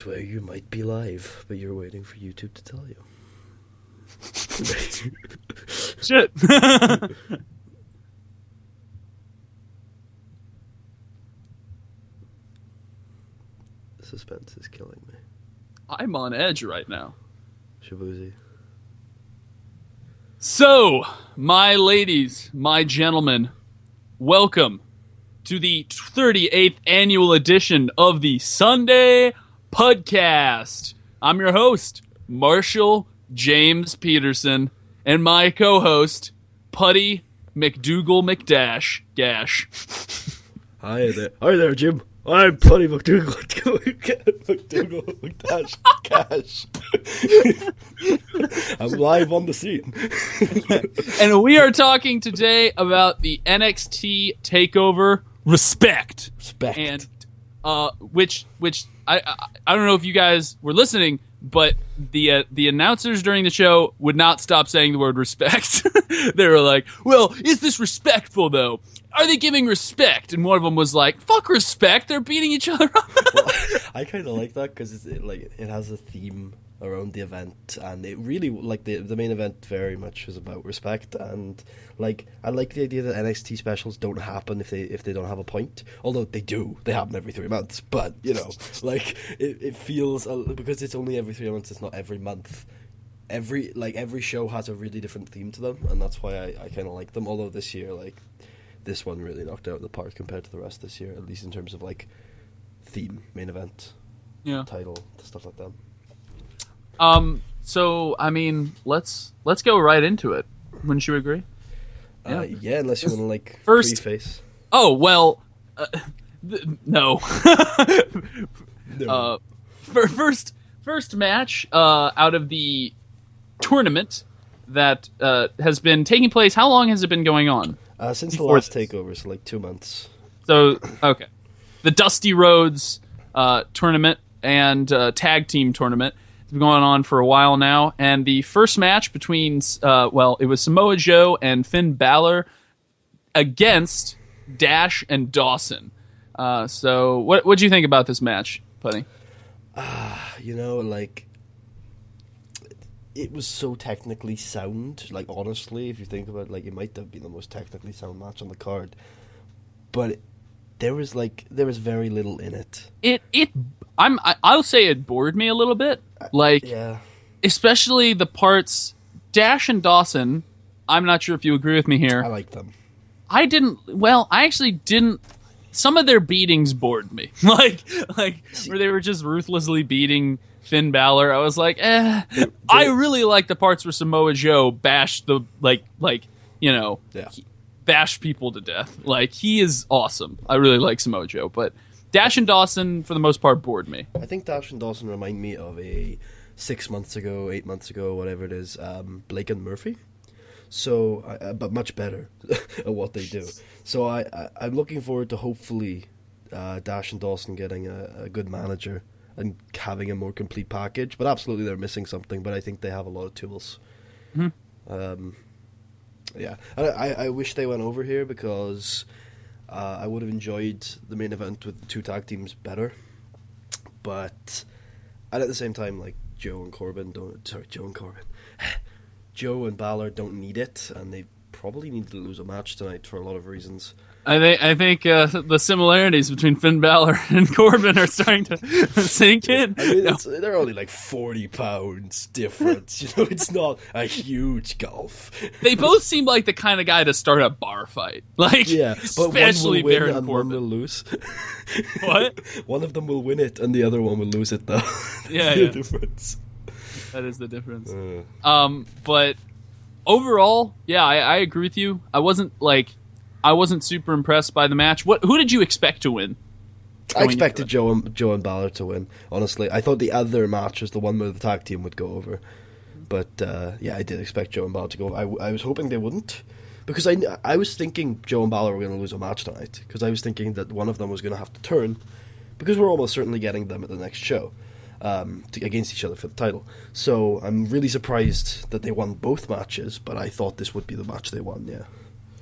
where you might be live, but you're waiting for YouTube to tell you. Shit. Suspense is killing me. I'm on edge right now. Shabuzi. So, my ladies, my gentlemen, welcome to the 38th annual edition of the Sunday Puddcast. I'm your host, Marshall James Peterson, and my co-host, Putty McDougal McDash Gash. Hi there, Jim. I'm Putty McDougal McDash Gash. I'm live on the scene. And we are talking today about the NXT Takeover Respect. And which I don't know if you guys were listening, but the announcers during the show would not stop saying the word respect. They were like, well, is this respectful though? Are they giving respect? And one of them was like, fuck respect, they're beating each other up. Well, I kind of like that because it has a theme around the event, and it really, like, the main event very much is about respect, and like, I like the idea that NXT specials don't happen if they don't have a point, although they do. They happen every 3 months, but, you know, like, it feels, because it's only every 3 months, it's not every month. Every show has a really different theme to them, and that's why I kind of like them, although this year, like, this one really knocked out of the park compared to the rest this year, at least in terms of, like, theme, main event, title, stuff like that. So, I mean, let's go right into it. Wouldn't you agree? Yeah, unless you want to, like, first preface. Oh, well, no. No. First match out of the tournament that has been taking place. How long has it been going on? Since the last takeover, so like 2 months. So, okay. The Dusty Rhodes tournament and tag team tournament has been going on for a while now. And the first match between, it was Samoa Joe and Finn Balor against Dash and Dawson. So, what do you think about this match, Putty? It was so technically sound. Like, honestly, if you think about it, like, it might have been the most technically sound match on the card. But there was very little in it. I'll say it bored me a little bit. Like, yeah. Especially the parts Dash and Dawson. I'm not sure if you agree with me here. I like them. I actually didn't. Some of their beatings bored me. like where they were just ruthlessly beating Finn Balor. I was like, I really like the parts where Samoa Joe bashed bash people to death. Like, he is awesome. I really like Samoa Joe, but Dash and Dawson, for the most part, bored me. I think Dash and Dawson remind me of a 6 months ago, 8 months ago, whatever it is, Blake and Murphy. So, but much better at what they do. So I'm looking forward to hopefully Dash and Dawson getting a good manager and having a more complete package. But absolutely they're missing something, but I think they have a lot of tools. Mm-hmm. Yeah. I wish they went over here because I would have enjoyed the main event with the two tag teams better. But at the same time, like, Joe and Balor don't need it, and they probably need to lose a match tonight for a lot of reasons. I think the similarities between Finn Balor and Corbin are starting to sink in. I mean, they're only like 40 pounds difference. You know, it's not a huge gulf. They both seem like the kind of guy to start a bar fight. Like, yeah, but especially one will win and Corbin. One will lose. What? One of them will win it, and the other one will lose it, though. Yeah, the difference. That is the difference. But overall, yeah, I agree with you. I wasn't super impressed by the match. Who did you expect to win? I expected Joe and Balor to win, honestly. I thought the other match was the one where the tag team would go over. But, yeah, I did expect Joe and Balor to go over. I was hoping they wouldn't. Because I was thinking Joe and Balor were going to lose a match tonight. Because I was thinking that one of them was going to have to turn. Because we're almost certainly getting them at the next show. Against each other for the title. So I'm really surprised that they won both matches, but I thought this would be the match they won, yeah.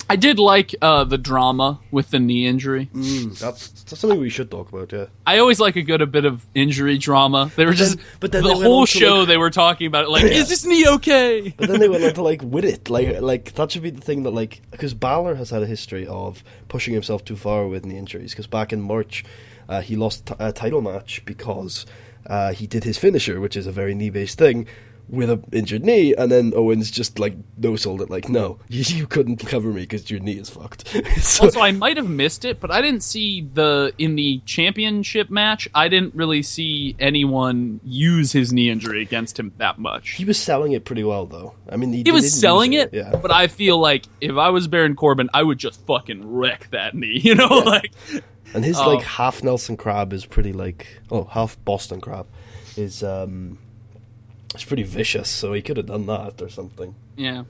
I did like the drama with the knee injury. That's something we should talk about, yeah. I always like a bit of injury drama. They were but then the whole show they were talking about it, like, is this knee okay? But then they went on to, like, win it. Like that should be the thing that, like, because Balor has had a history of pushing himself too far with knee injuries, because back in March, he lost a title match because he did his finisher, which is a very knee-based thing, with an injured knee, and then Owens just, like, no-sold it, like, no, you couldn't cover me because your knee is fucked. Also, I might have missed it, but I didn't see in the championship match, I didn't really see anyone use his knee injury against him that much. He was selling it pretty well, though. I mean, he was selling it, yeah. But I feel like if I was Baron Corbin, I would just fucking wreck that knee, you know? Yeah. Like, and his, like, half Nelson Crab is pretty, like, half Boston Crab is, it's pretty vicious, so he could have done that or something. Yeah.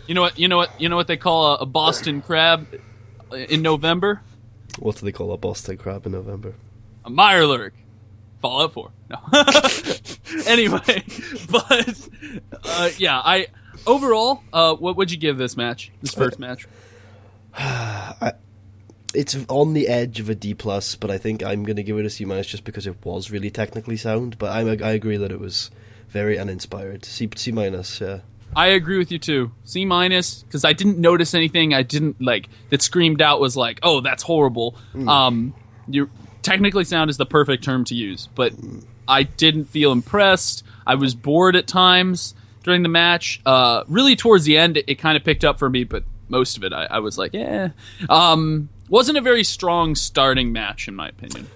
You know what they call a Boston Crab in November? What do they call a Boston Crab in November? A Mirelurk. Fallout 4. No. Anyway, but yeah, overall, what would you give this match? This first match? It's on the edge of a D+, but I think I'm going to give it a C- just because it was really technically sound. But I agree that it was very uninspired. C-, yeah. I agree with you too. C-, because I didn't notice anything. I didn't that screamed out was like, oh, that's horrible. Your technically sound is the perfect term to use, but I didn't feel impressed. I was bored at times during the match. Really towards the end, it kind of picked up for me, but most of it, I was like, yeah. Wasn't a very strong starting match, in my opinion.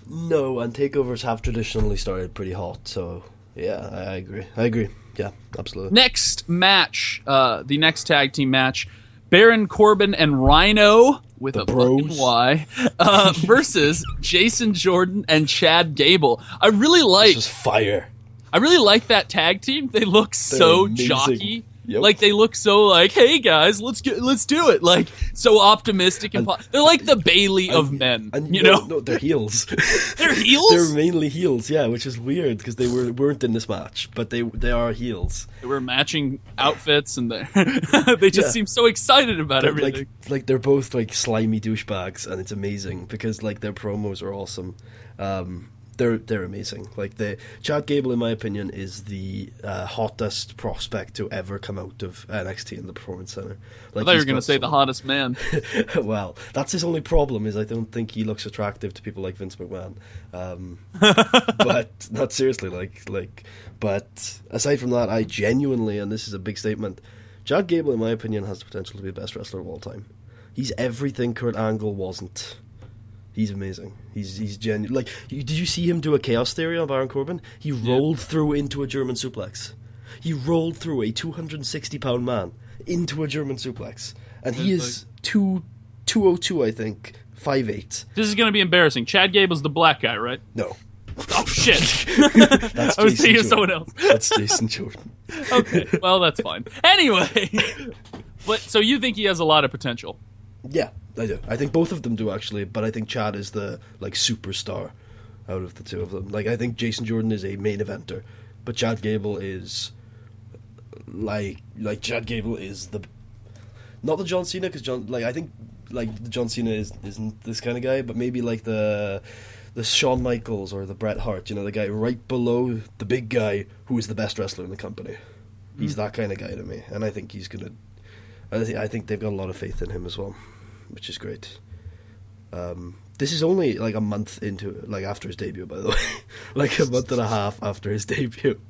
No, and takeovers have traditionally started pretty hot, so yeah, I agree. Yeah, absolutely. Next match, the next tag team match, Baron Corbin and Rhyno with the a bros. fucking Y versus Jason Jordan and Chad Gable. I really like. This is fire. I really like that tag team. They look so amazing. jockey. Yep. Like they look so like, hey guys, let's do it. Like so optimistic and they're like the Bayley of men. And you know, no, they're heels. They're heels. They're mainly heels, yeah, which is weird because they weren't in this match, but they are heels. They were matching outfits and they just seem so excited about everything. Like they're both like slimy douchebags, and it's amazing because like their promos are awesome. They're amazing. Like Chad Gable, in my opinion, is the hottest prospect to ever come out of NXT in the Performance Center. Like, I thought you were going to say the hottest man. Well, that's his only problem is I don't think he looks attractive to people like Vince McMahon. But not seriously, but aside from that, I genuinely, and this is a big statement, Chad Gable, in my opinion, has the potential to be the best wrestler of all time. He's everything Kurt Angle wasn't. He's amazing. He's genuine. Like, did you see him do a Chaos Theory on Baron Corbin? He rolled through into a German suplex. He rolled through a 260-pound man into a German suplex, and he is 202, I think, 5'8". This is going to be embarrassing. Chad Gable's the black guy, right? No. Oh shit! That's I was Jason thinking of Jordan. someone else. That's Jason Jordan. Okay, well that's fine. Anyway, but so you think he has a lot of potential? Yeah, I do. I think both of them do, actually, but I think Chad is the, like, superstar out of the two of them. Like, I think Jason Jordan is a main eventer, but Chad Gable is, like Chad Gable is the, not the John Cena, because I think, like, the John Cena isn't this kind of guy, but maybe, like, the Shawn Michaels or the Bret Hart, you know, the guy right below the big guy who is the best wrestler in the company. He's that kind of guy to me, and I think he's going to, I think they've got a lot of faith in him as well, which is great. This is only like a month into, like, after his debut, by the way. Like a month and a half after his debut.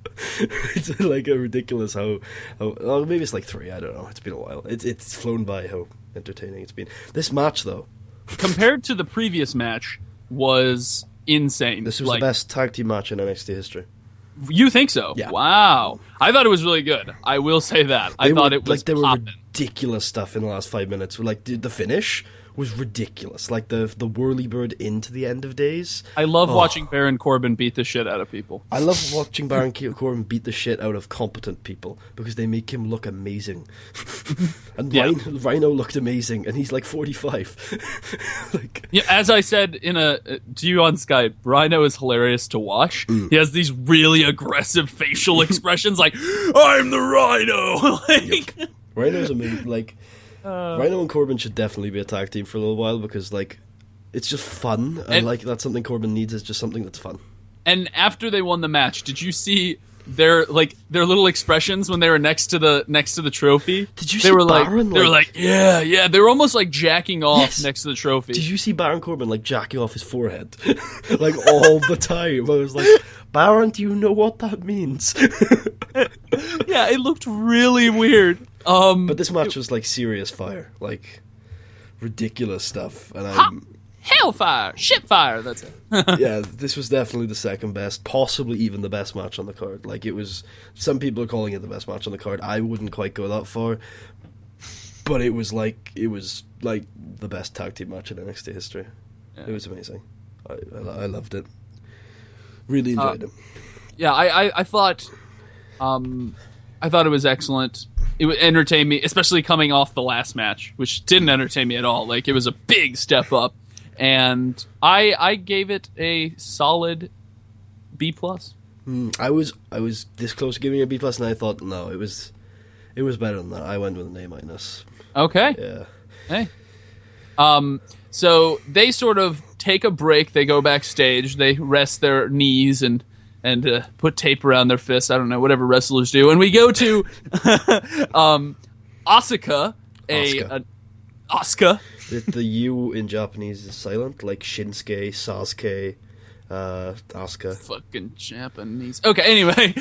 It's like a ridiculous how well, maybe it's like 3, I don't know. It's been a while. It's flown by how entertaining it's been. This match, though, compared to the previous match, was insane. This was the best tag team match in NXT history. You think so? Yeah. Wow. I thought it was really good. I will say that. I thought it was like there were poppin'. ridiculous stuff in the last 5 minutes. Like the finish was ridiculous. Like the whirly bird into the end of days. I love watching Baron Corbin beat the shit out of people. I love watching Baron Corbin beat the shit out of competent people because they make him look amazing. And Rhyno looked amazing, and he's like 45. Like, yeah, as I said to you on Skype, Rhyno is hilarious to watch. He has these really aggressive facial expressions, like "I'm the Rhino." Like, Rhyno's amazing. Like, Rhyno and Corbin should definitely be a tag team for a little while because, like, it's just fun. And like, that's something Corbin needs, is just something that's fun. And after they won the match, did you see their little expressions when they were next to the trophy? Did you see Baron? They were like, yeah. They were almost like jacking off next to the trophy. Did you see Baron Corbin like jacking off his forehead like all the time? I was like, Baron, do you know what that means? Yeah, it looked really weird. But this match was like serious fire, like ridiculous stuff, and Hellfire, shipfire. That's it. Yeah, this was definitely the second best, possibly even the best match on the card. Like, it was, some people are calling it the best match on the card. I wouldn't quite go that far, but it was like the best tag team match in NXT history. Yeah. It was amazing. I loved it. Really enjoyed it. Yeah, I thought it was excellent. It would entertain me, especially coming off the last match, which didn't entertain me at all. Like, it was a big step up. And I gave it a solid B+. I was this close to giving it a B+, and I thought, no, it was better than that. I went with an A-. Okay. Yeah. Hey. So they sort of take a break. They go backstage. They rest their knees and put tape around their fists. I don't know, whatever wrestlers do. And we go to Asuka. Asuka. The U in Japanese is silent, like Shinsuke, Sasuke, Asuka. Fucking Japanese. Okay, anyway.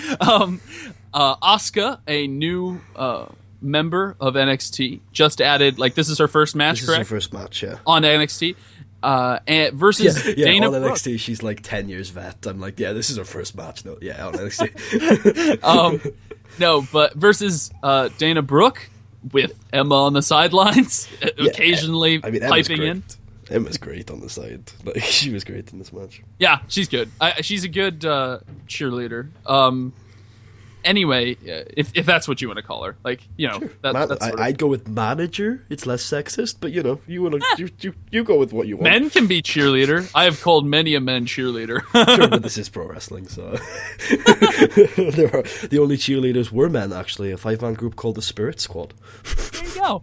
Asuka, a new member of NXT, just added, like, this is her first match, correct? This is her first match, yeah. On NXT. And versus Dana on Brooke. NXT, she's like 10 years vet. I'm like, yeah, this is her first match. No, yeah, on NXT. No, but versus Dana Brooke, with Emma on the sidelines, occasionally piping in. Emma's great on the side. Like, she was great in this match. Yeah, she's good. She's a good cheerleader. Anyway, if that's what you want to call her, like, you know, sure. that's I'd go with manager. It's less sexist, but you know, you want to you go with what you want. Men can be cheerleader. I have called many a man cheerleader. Sure, but this is pro wrestling, so the only cheerleaders were men. Actually, a 5-man group called the Spirit Squad. There you go.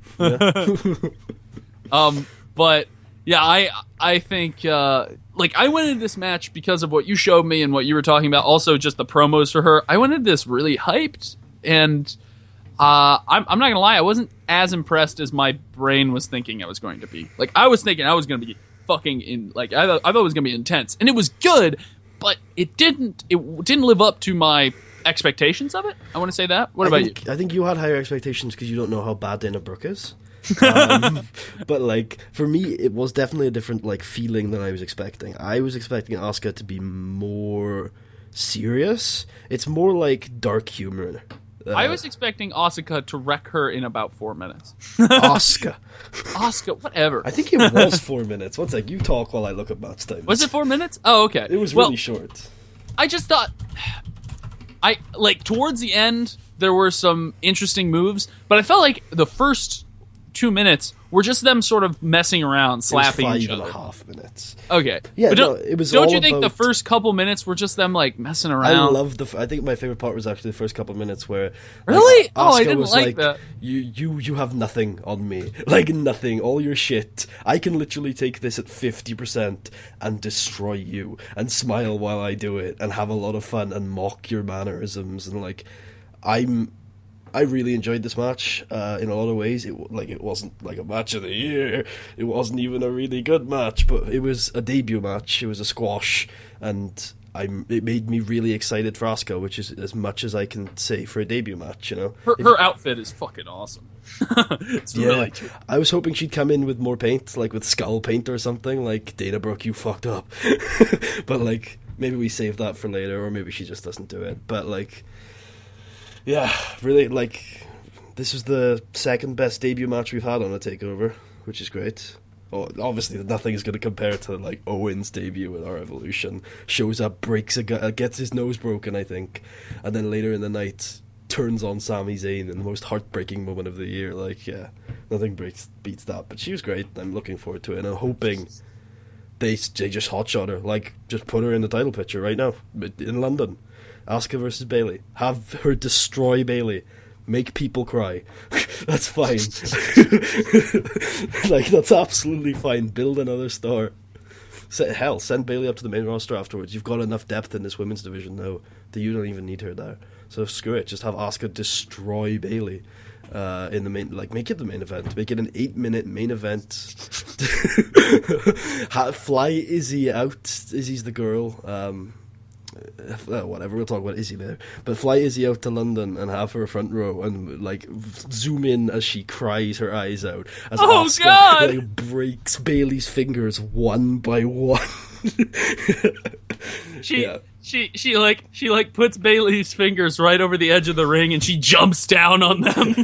Yeah. But yeah, I think like, I went into this match because of what you showed me and what you were talking about. Also, just the promos for her. I went into this really hyped, and I'm not gonna lie, I wasn't as impressed as my brain was thinking I was going to be. Like, I was thinking I was gonna be fucking in. Like, I thought it was gonna be intense, and it was good, but it didn't live up to my expectations of it. I want to say that. What about you? I think you had higher expectations because you don't know how bad Dana Brooke is. But like, for me, it was definitely a different like feeling than I was expecting. I was expecting Asuka to be more serious. It's more like dark humor. I was expecting Asuka to wreck her in about 4 minutes. Asuka, whatever. I think it was 4 minutes. One sec, you talk while I look at match time. Was it 4 minutes? Oh, okay. It was really short. I just thought, towards the end there were some interesting moves, but I felt like the first 2 minutes were just them sort of messing around, slapping each other. 5.5 minutes. Okay. Yeah, but it was. Don't you think the first couple minutes were just them like messing around? I think my favorite part was actually the first couple of minutes where. Really? Like, I Asuka didn't was like that. You have nothing on me. Like, nothing. All your shit. I can literally take this at 50% and destroy you and smile while I do it and have a lot of fun and mock your mannerisms and like, I really enjoyed this match in a lot of ways. It wasn't like a match of the year. It wasn't even a really good match, but it was a debut match. It was a squash, and it made me really excited for Asuka, which is as much as I can say for a debut match. You know, her outfit is fucking awesome. It's really cute. I was hoping she'd come in with more paint, like with skull paint or something. Like, Dana Brooke, you fucked up. But like, maybe we save that for later, or maybe she just doesn't do it. But like. Yeah, really, like, this is the second best debut match we've had on a Takeover, which is great. Oh, obviously, nothing is going to compare to, like, Owen's debut with our Evolution. Shows up, breaks gets his nose broken, I think, and then later in the night, turns on Sami Zayn in the most heartbreaking moment of the year. Like, yeah, nothing beats that. But she was great. I'm looking forward to it, and I'm hoping they just hotshot her. Like, just put her in the title picture right now, in London. Asuka versus Bayley. Have her destroy Bayley. Make people cry. That's fine. Like, that's absolutely fine. Build another star. Hell, send Bayley up to the main roster afterwards. You've got enough depth in this women's division now that you don't even need her there. So screw it. Just have Asuka destroy Bayley in the main. Like, make it the main event. Make it an 8-minute main event. Fly Izzy out. Izzy's the girl. Whatever, we'll talk about Izzy later. But fly Izzy out to London and have her front row and like zoom in as she cries her eyes out as Asuka God! Like, breaks Bayley's fingers one by one. She puts Bayley's fingers right over the edge of the ring and she jumps down on them.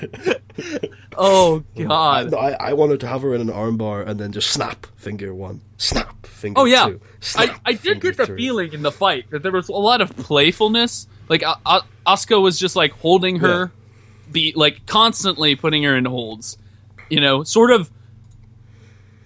Oh God! I wanted to have her in an armbar and then just snap finger one, snap finger two. Snap, I did get the three. feeling in the fight that there was a lot of playfulness. Like Asuka was just like holding her, constantly putting her in holds. You know, sort of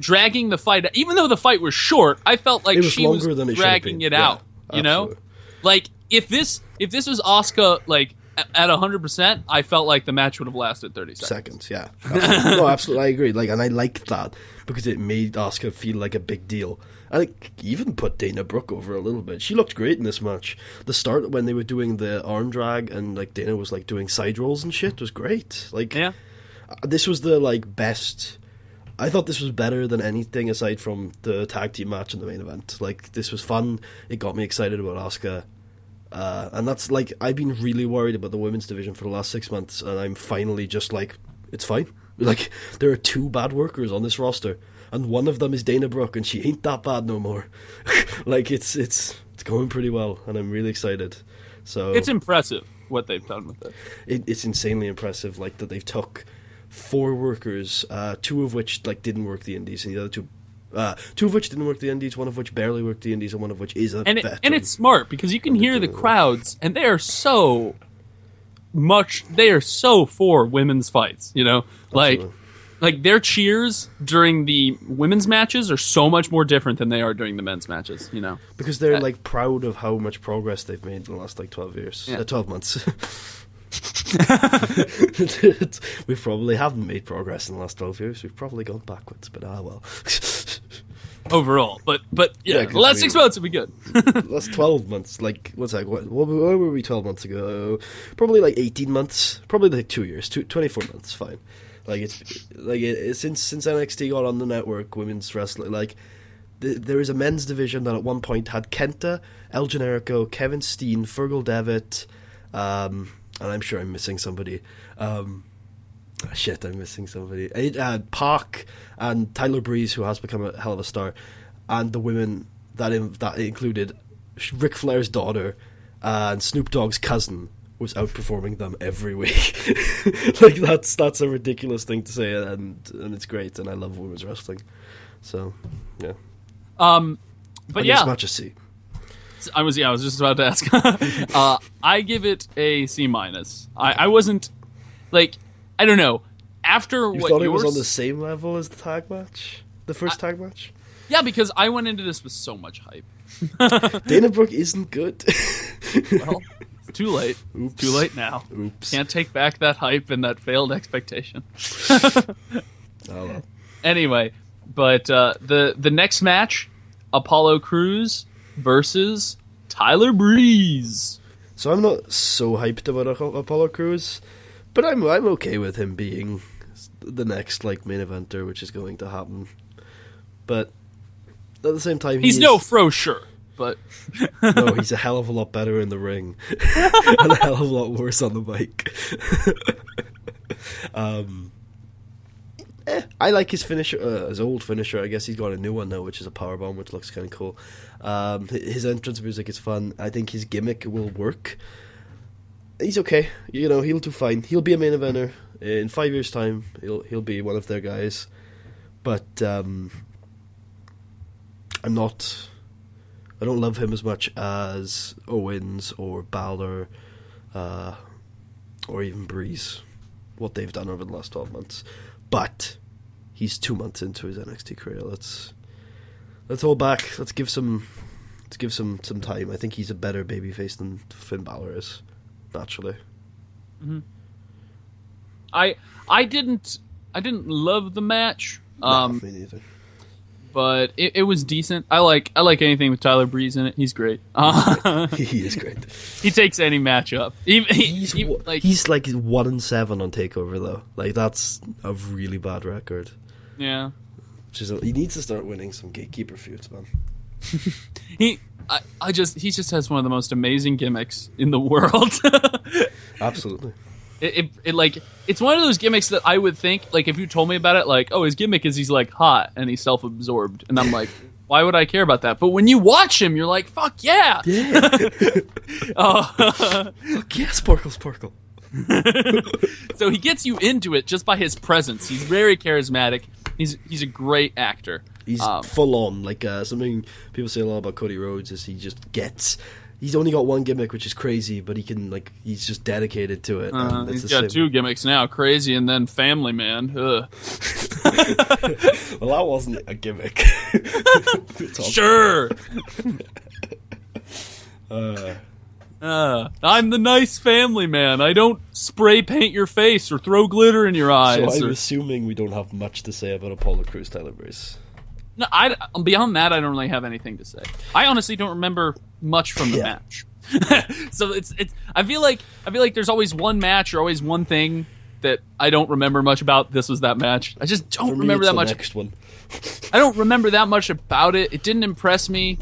dragging the fight. Even though the fight was short, I felt like she was dragging it out. You know, like if this was Asuka like at 100%, I felt like the match would have lasted 30 seconds. Yeah, absolutely. No, absolutely, I agree. Like, and I liked that because it made Asuka feel like a big deal. I like even put Dana Brooke over a little bit. She looked great in this match. The start when they were doing the arm drag and like Dana was like doing side rolls and shit was great. Like, yeah, this was the like best. I thought this was better than anything aside from the tag team match in the main event. Like, this was fun. It got me excited about Asuka. And that's, like, I've been really worried about the women's division for the last 6 months, and I'm finally just like, it's fine. Like, there are 2 bad workers on this roster, and one of them is Dana Brooke, and she ain't that bad no more. Like, it's going pretty well, and I'm really excited. So it's impressive what they've done with it. It's insanely impressive, like, that they've took 4 workers, 2 of which like didn't work the indies, and the other 2 of which didn't work the indies, one of which barely worked the indies, and one of which is a veteran. And it's smart because you can hear the crowds, and they are so for women's fights. You know, like their cheers during the women's matches are so much more different than they are during the men's matches. You know, because they're like proud of how much progress they've made in the last like 12 years, 12 months. We probably haven't made progress in the last 12 years. We've probably gone backwards, but well. Overall, but yeah, the last 6 months would be good. Last 12 months, like what's that? Where were we 12 months ago? Probably like 18 months. Probably like 2 years, 24 months. Fine. Like it's like since NXT got on the network, women's wrestling. Like there is a men's division that at one point had Kenta, El Generico, Kevin Steen, Fergal Devitt. And I'm sure I'm missing somebody. I'm missing somebody. Park and Tyler Breeze, who has become a hell of a star, and the women that included Ric Flair's daughter and Snoop Dogg's cousin was outperforming them every week. Like that's a ridiculous thing to say, and it's great, and I love women's wrestling. So yeah. But yeah, this match a C. I was just about to ask. I give it a C-. I wasn't like, I don't know. After you thought it was on the same level as the tag match, the first tag match. Yeah, because I went into this with so much hype. Dana Brooke isn't good. Well, it's too late. Oops. Too late now. Oops. Can't take back that hype and that failed expectation. Oh well. Anyway, but the next match, Apollo Crews versus Tyler Breeze. So I'm not so hyped about Apollo Crews, but I'm okay with him being the next like main eventer, which is going to happen. But at the same time, he's no Frosure, but no, he's a hell of a lot better in the ring and a hell of a lot worse on the mic. I like his finisher, his old finisher. I guess he's got a new one now, which is a powerbomb, which looks kind of cool. His entrance music is fun. I think his gimmick will work. He's okay. You know, he'll do fine. He'll be a main eventer in 5 years' time. He'll be one of their guys. But I don't love him as much as Owens or Balor or even Breeze, what they've done over the last 12 months. But he's 2 months into his NXT career. Let's hold back. Let's give some time. I think he's a better babyface than Finn Balor is, naturally. Mm-hmm. I didn't love the match. No, me neither. But it was decent. I like anything with Tyler Breeze in it. He's great. He is great. He takes any match up. He's like 1-7 on Takeover though. Like that's a really bad record. Yeah. He needs to start winning some gatekeeper feuds, man. he just has one of the most amazing gimmicks in the world. Absolutely. It's one of those gimmicks that I would think, like, if you told me about it, like, oh, his gimmick is he's like hot and he's self-absorbed, and I'm like, why would I care about that? But when you watch him, you're like, fuck yeah. Fuck yeah, Sparkle. So he gets you into it just by his presence. He's very charismatic. He's a great actor. He's full on. Like something people say a lot about Cody Rhodes is he just gets. He's only got one gimmick, which is crazy, but he's just dedicated to it. He's got two gimmicks now, crazy and then family man. Ugh. Well, that wasn't a gimmick. Sure. I'm the nice family man. I don't spray paint your face or throw glitter in your eyes. So I'm assuming we don't have much to say about Apollo Crews, Tyler Breeze. No, beyond that, I don't really have anything to say. I honestly don't remember much from the match. So it's. I feel like there's always one match or always one thing that I don't remember much about. This was that match. I just don't remember that much. Next one. I don't remember that much about it. It didn't impress me,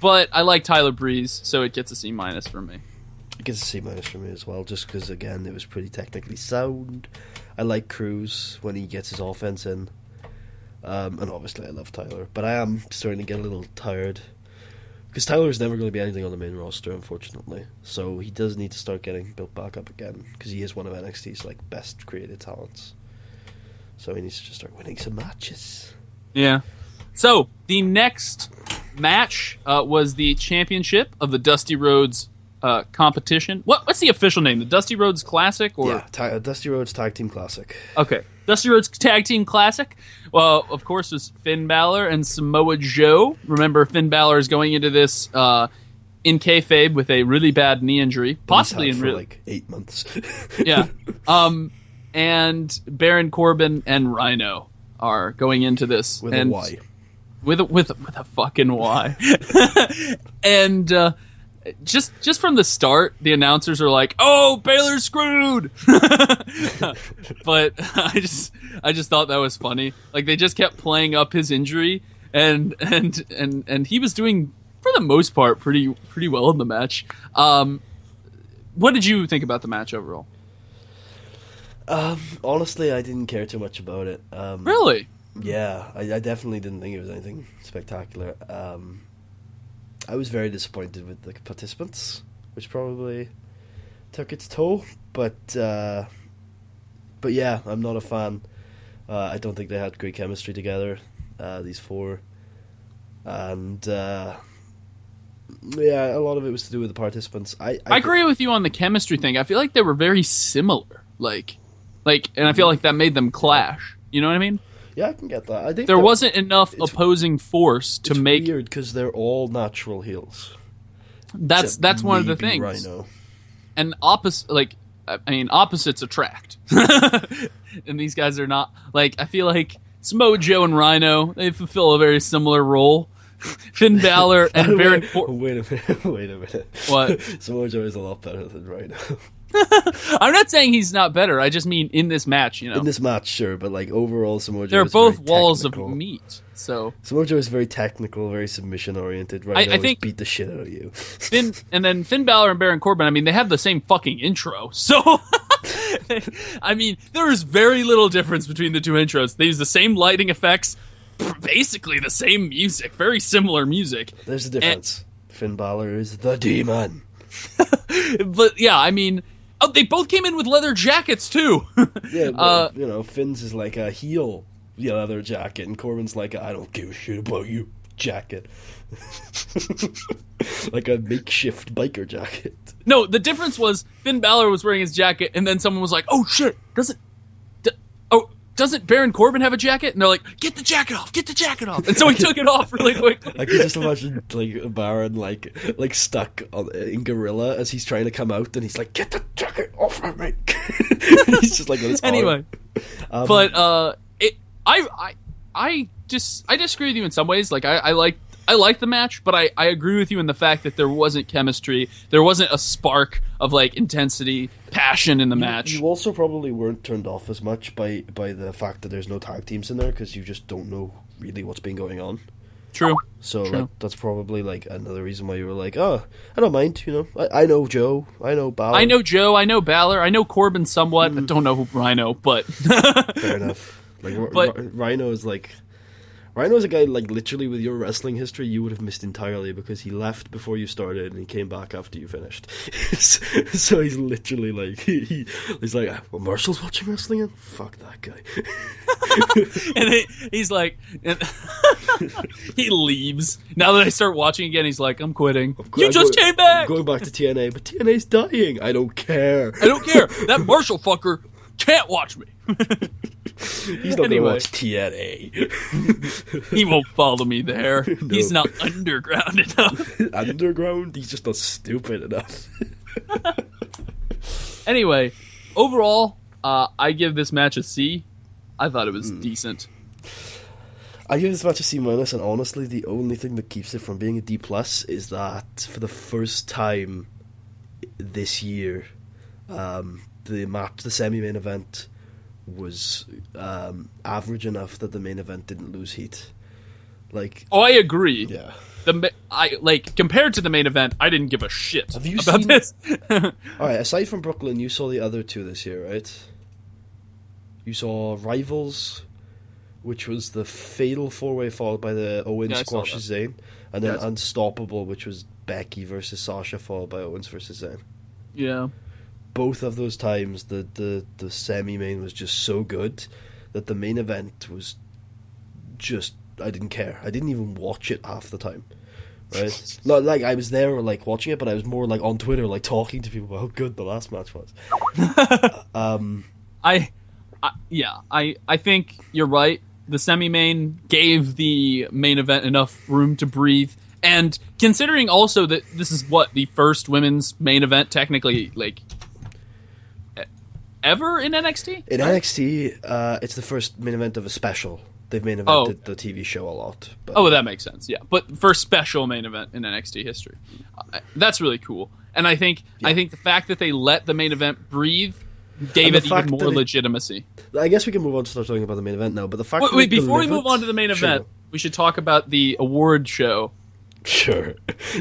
but I like Tyler Breeze, so it gets a C- for me. It gets a C- for me as well, just because again it was pretty technically sound. I like Crews when he gets his offense in. And obviously I love Tyler, but I am starting to get a little tired because Tyler is never going to be anything on the main roster, unfortunately. So he does need to start getting built back up again because he is one of NXT's like best creative talents. So he needs to just start winning some matches. Yeah. So the next match was the championship of the Dusty Rhodes competition. What's the official name? The Dusty Rhodes Classic, or Dusty Rhodes Tag Team Classic. Okay. Dusty Rhodes Tag Team Classic. Well, of course, was Finn Balor and Samoa Joe. Remember, Finn Balor is going into this in kayfabe with a really bad knee injury, possibly for like 8 months. Yeah. And Baron Corbin and Rhyno are going into this with a Y. With a fucking Y. And just from the start, the announcers are like, "Oh, Baylor's screwed." But I just thought that was funny. Like they just kept playing up his injury, and he was doing for the most part pretty well in the match. What did you think about the match overall? Honestly, I didn't care too much about it. Really? Yeah, I definitely didn't think it was anything spectacular. I was very disappointed with the participants, which probably took its toll. But yeah, I'm not a fan. I don't think they had great chemistry together, these four. And yeah, a lot of it was to do with the participants. I agree with you on the chemistry thing. I feel like they were very similar. Like, and I feel like that made them clash. You know what I mean? Yeah, I can get that. I think there wasn't enough opposing force to make. It's weird because they're all natural heels. That's one of the things. Rhyno. And opposites attract. And these guys are not like. I feel like Samoa Joe and Rhyno, they fulfill a very similar role. Finn Balor and Baron Corbin. Wait a minute. What? Samoa Joe is a lot better than Rhyno. I'm not saying he's not better. I just mean in this match, you know. In this match, sure, but like overall, Samoa Joe. They're both walls technical. of meat. So Samoa Joe is very technical, very submission oriented. Rhyno I think beat the shit out of you. Finn Balor and Baron Corbin. I mean, they have the same fucking intro. So I mean, there is very little difference between the two intros. They use the same lighting effects, basically the same music, very similar music. There's a difference. Finn Balor is the demon. But yeah, I mean. Oh, they both came in with leather jackets too. Yeah, but, you know, Finn's is like a heel leather jacket, and Corbin's like I don't give a shit about you jacket, like a makeshift biker jacket. No, the difference was Finn Balor was wearing his jacket, and then someone was like, "Oh shit, doesn't Baron Corbin have a jacket? And they're like, get the jacket off. And so he took it off really quickly. I could just imagine like Baron like stuck in Gorilla as he's trying to come out, and he's like, get the jacket off of me. He's just like, anyway. But I disagree with you in some ways. Like I like the match, but I agree with you in the fact that there wasn't chemistry. There wasn't a spark of like intensity, passion in the match. You also probably weren't turned off as much by the fact that there's no tag teams in there, because you just don't know really what's been going on. True. So like, that's probably like another reason why you were like, oh, I don't mind. You know, I know Joe. I know Balor. I know Balor. I know Corbin somewhat. I don't know who Rhyno, but fair enough. Like, Rhyno is like. Rhyno is a guy, like, literally with your wrestling history, you would have missed entirely, because he left before you started and he came back after you finished. So he's literally like, he's like, well, Marshall's watching wrestling and fuck that guy. And he's like, he leaves. Now that I start watching again, he's like, I'm quitting. You just came back! I'm going back to TNA, but TNA's dying. I don't care. That Marshall fucker can't watch me. He's not going to watch TNA. He won't follow me there. No. He's not underground enough. Underground? He's just not stupid enough. Anyway, overall, I give this match a C. I thought it was decent. I give this match a C-, and honestly, the only thing that keeps it from being a D+ is that for the first time this year, the semi-main event was average enough that the main event didn't lose heat. Like, I agree. Yeah. Compared to the main event, I didn't give a shit about this. Alright, aside from Brooklyn, you saw the other two this year, right? You saw Rivals, which was the fatal 4-way followed by the Owens squashes Zayn, and then Unstoppable, which was Becky versus Sasha followed by Owens versus Zayn. Yeah. Both of those times, the semi-main was just so good that the main event was just, I didn't care. I didn't even watch it half the time, right? Not like I was there like watching it, but I was more like on Twitter, like talking to people about how good the last match was. I think you're right. The semi-main gave the main event enough room to breathe. And considering also that this is the first women's main event technically, like, ever in NXT? In NXT, it's the first main event of a special. They've main evented the TV show a lot. But. Oh, that makes sense, yeah. But first special main event in NXT history. That's really cool. And I think the fact that they let the main event breathe gave it even more legitimacy. I guess we can move on to start talking about the main event now, but the fact before we move on to the main event, we should talk about the award show. Sure.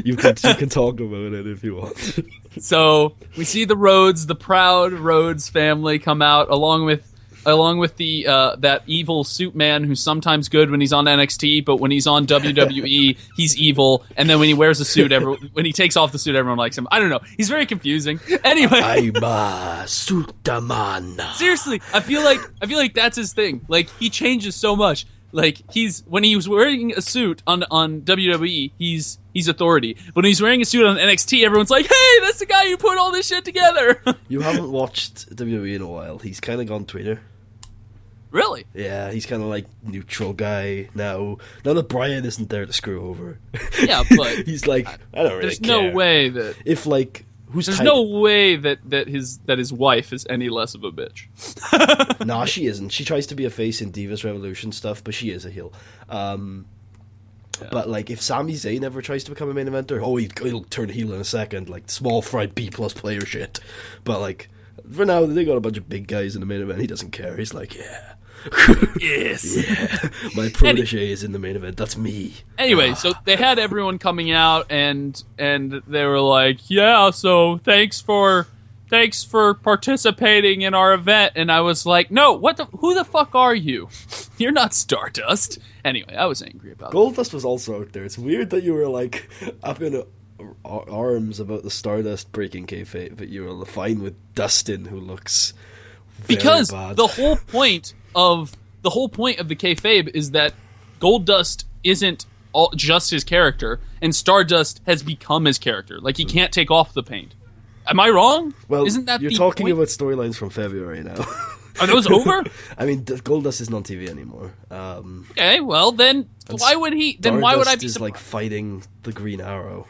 You can talk about it if you want. So we see the proud Rhodes family come out along with the that evil suit man who's sometimes good when he's on NXT, but when he's on WWE, he's evil. And then when he wears a suit, when he takes off the suit, everyone likes him. I don't know. He's very confusing. Anyway, I'm a suit man. Seriously, I feel like that's his thing. Like, he changes so much. Like, when he was wearing a suit on WWE, he's authority. But when he's wearing a suit on NXT, everyone's like, hey, that's the guy who put all this shit together. You haven't watched WWE in a while. He's kind of gone Twitter. Really? Yeah, he's kind of like neutral guy now. Now that Brian isn't there to screw over. Yeah, but he's like, I don't really there's care. No way that if like there's no way that his wife is any less of a bitch. Nah, she isn't. She tries to be a face in Divas Revolution stuff, but she is a heel. But like, if Sami Zayn ever tries to become a main eventer, he'll turn heel in a second, like small fried B+ player shit. But like, for now, they got a bunch of big guys in the main event. He doesn't care. He's like, yeah. Yes. Yeah. My protege is in the main event. That's me. Anyway, so they had everyone coming out, and they were like, yeah, so thanks for participating in our event. And I was like, no, who the fuck are you? You're not Stardust. Anyway, I was angry about Goldust was also out there. It's weird that you were like up in arms about the Stardust breaking kayfabe, but you were fine with Dustin, who looks because bad. the whole point of the kayfabe is that Goldust isn't just his character, and Stardust has become his character. Like, he can't take off the paint. Am I wrong? Well, isn't that you're the talking point? about storylines from February now. Are those over? I mean, Goldust isn't on TV anymore. Okay, well then, why would he? Then why would I be is like fighting the Green Arrow.